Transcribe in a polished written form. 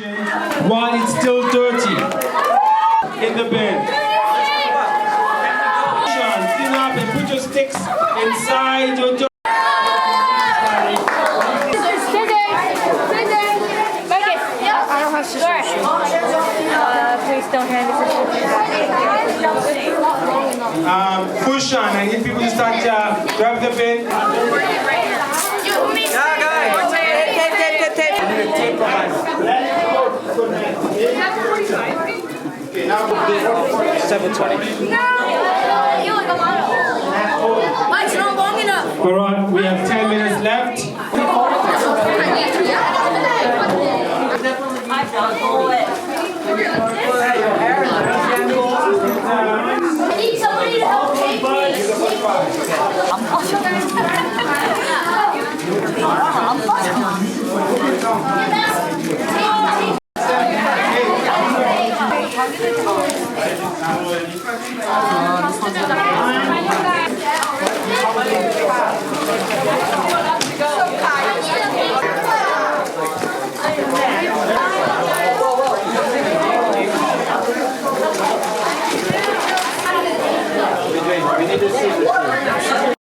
while it's still dirty in the bin. Clean up and put your sticks inside your dirt. Please don't hand Fushan, I need people to start grab the bin. Okay, now 7:20. We're on. We have 10 minutes left. I need somebody to help take We need to see this.